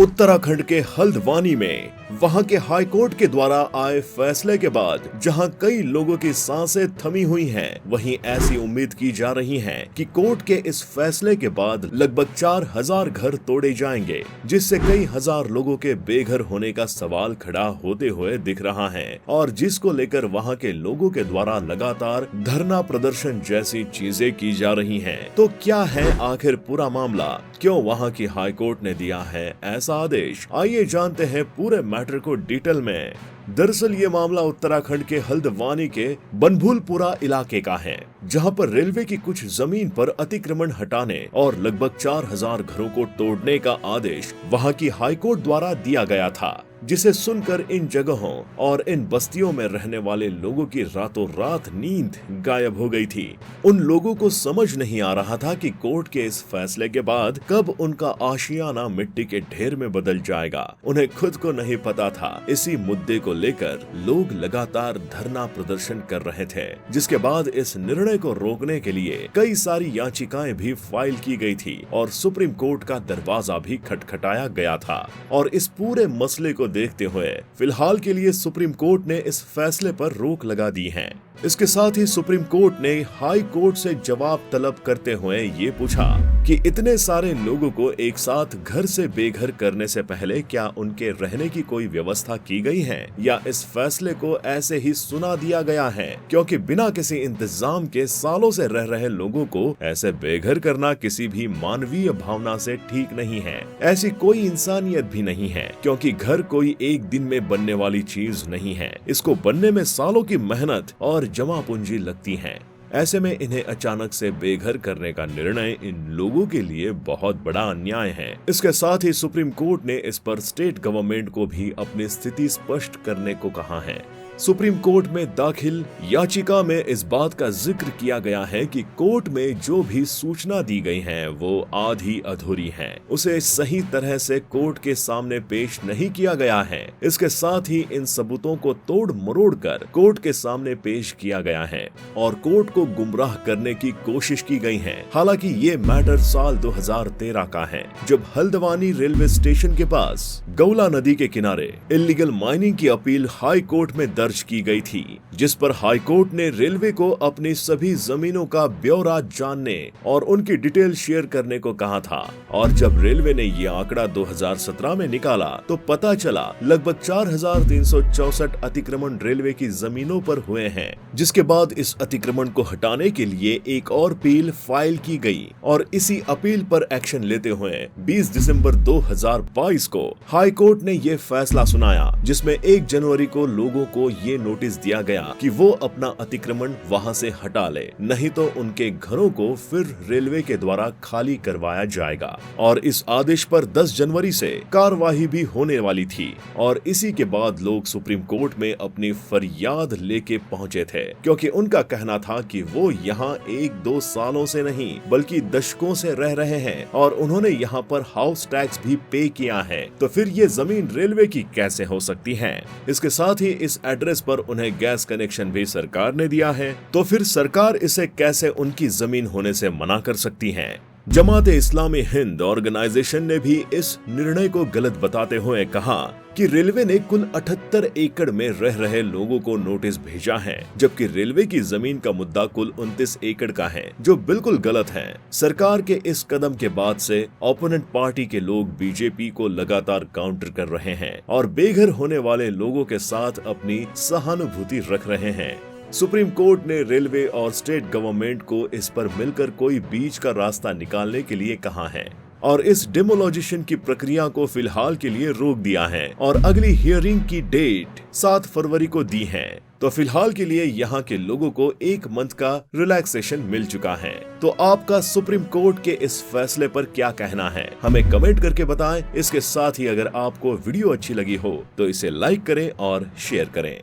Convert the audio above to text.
उत्तराखंड के हल्द्वानी में वहां के हाई कोर्ट के द्वारा आए फैसले के बाद जहां कई लोगों की सांसें थमी हुई हैं, वहीं ऐसी उम्मीद की जा रही है कि कोर्ट के इस फैसले के बाद लगभग 4000 घर तोड़े जाएंगे, जिससे कई हजार लोगों के बेघर होने का सवाल खड़ा होते हुए दिख रहा है और जिसको लेकर वहां के लोगों के द्वारा लगातार धरना प्रदर्शन जैसी चीजें की जा रही हैं। तो क्या है आखिर पूरा मामला, क्यों वहां की हाई कोर्ट ने दिया है ऐसा आदेश? आइए जानते हैं पूरे मैटर को डिटेल में। दरअसल ये मामला उत्तराखंड के हल्द्वानी के बनभूलपुरा इलाके का है, जहां पर रेलवे की कुछ जमीन पर अतिक्रमण हटाने और लगभग 4000 घरों को तोड़ने का आदेश वहां की हाई कोर्ट द्वारा दिया गया था, जिसे सुनकर इन जगहों और इन बस्तियों में रहने वाले लोगों की रातों रात नींद गायब हो गई थी। उन लोगों को समझ नहीं आ रहा था कि कोर्ट के इस फैसले के बाद कब उनका आशियाना मिट्टी के ढेर में बदल जाएगा। उन्हें खुद को नहीं पता था। इसी मुद्दे को लेकर लोग लगातार धरना प्रदर्शन कर रहे थे, जिसके बाद इस निर्णय को रोकने के लिए कई सारी याचिकाएं भी फाइल की गई थी और सुप्रीम कोर्ट का दरवाजा भी खटखटाया गया था। और इस पूरे मसले को देखते हुए फिलहाल के लिए सुप्रीम कोर्ट ने इस फैसले पर रोक लगा दी है। इसके साथ ही सुप्रीम कोर्ट ने हाई कोर्ट से जवाब तलब करते हुए ये पूछा कि इतने सारे लोगों को एक साथ घर से बेघर करने से पहले क्या उनके रहने की कोई व्यवस्था की गई है, या इस फैसले को ऐसे ही सुना दिया गया है, क्योंकि बिना किसी इंतजाम के सालों से रह रहे लोगों को ऐसे बेघर करना किसी भी मानवीय भावना से ठीक नहीं है। ऐसी कोई इंसानियत भी नहीं है, क्योंकि घर कोई एक दिन में बनने वाली चीज नहीं है। इसको बनने में सालों की मेहनत और जमा पूंजी लगती है। ऐसे में इन्हें अचानक से बेघर करने का निर्णय इन लोगों के लिए बहुत बड़ा अन्याय है। इसके साथ ही सुप्रीम कोर्ट ने इस पर स्टेट गवर्नमेंट को भी अपनी स्थिति स्पष्ट करने को कहा है। सुप्रीम कोर्ट में दाखिल याचिका में इस बात का जिक्र किया गया है कि कोर्ट में जो भी सूचना दी गई है वो आधी अधूरी है, उसे सही तरह से कोर्ट के सामने पेश नहीं किया गया है। इसके साथ ही इन सबूतों को तोड़ मरोड़ कर कोर्ट के सामने पेश किया गया है और कोर्ट को गुमराह करने की कोशिश की गई है। हालांकि ये मैटर साल 2013 का है, जब हल्द्वानी रेलवे स्टेशन के पास गौला नदी के किनारे इल्लीगल माइनिंग की अपील हाई कोर्ट में दर्ज की गई थी, जिस पर हाई कोर्ट ने रेलवे को अपनी सभी जमीनों का ब्यौरा जानने और उनकी डिटेल शेयर करने को कहा था। और जब रेलवे ने ये आंकड़ा 2017 में निकाला तो पता चला लगभग 4364 अतिक्रमण रेलवे की जमीनों पर हुए हैं, जिसके बाद इस अतिक्रमण को हटाने के लिए एक और अपील फाइल की गई और इसी अपील पर एक्शन लेते हुए 20 दिसंबर 2022 को हाई कोर्ट ने ये फैसला सुनाया, जिसमें 1 जनवरी को लोगों को ये नोटिस दिया गया कि वो अपना अतिक्रमण वहां से हटा ले, नहीं तो उनके घरों को फिर रेलवे के द्वारा खाली करवाया जाएगा। और इस आदेश पर 10 जनवरी से कार्यवाही भी होने वाली थी और इसी के बाद लोग सुप्रीम कोर्ट में अपनी फरियाद लेके पहुंचे थे, क्योंकि उनका कहना था कि वो यहाँ 1-2 सालों से नहीं बल्कि दशकों से रह रहे हैं और उन्होंने यहाँ पर हाउस टैक्स भी पे किया है, तो फिर ये जमीन रेलवे की कैसे हो सकती है। इसके साथ ही इस एड्रेस पर उन्हें गैस कनेक्शन भी सरकार ने दिया है, तो फिर सरकार इसे कैसे उनकी जमीन होने से मना कर सकती है। जमात-ए-इस्लामी हिंद ऑर्गेनाइजेशन ने भी इस निर्णय को गलत बताते हुए कहा कि रेलवे ने कुल 78 एकड़ में रह रहे लोगों को नोटिस भेजा है, जबकि रेलवे की जमीन का मुद्दा कुल 29 एकड़ का है, जो बिल्कुल गलत है। सरकार के इस कदम के बाद से ओपोनेंट पार्टी के लोग बीजेपी को लगातार काउंटर कर रहे हैं और बेघर होने वाले लोगों के साथ अपनी सहानुभूति रख रहे हैं। सुप्रीम कोर्ट ने रेलवे और स्टेट गवर्नमेंट को इस पर मिलकर कोई बीच का रास्ता निकालने के लिए कहा है और इस डिमोलिशन की प्रक्रिया को फिलहाल के लिए रोक दिया है और अगली हियरिंग की डेट 7 फरवरी को दी है। तो फिलहाल के लिए यहाँ के लोगों को 1 मंथ का रिलैक्सेशन मिल चुका है। तो आपका सुप्रीम कोर्ट के इस फैसले पर क्या कहना है, हमें कमेंट करके बताएं। इसके साथ ही अगर आपको वीडियो अच्छी लगी हो तो इसे लाइक करें और शेयर करें।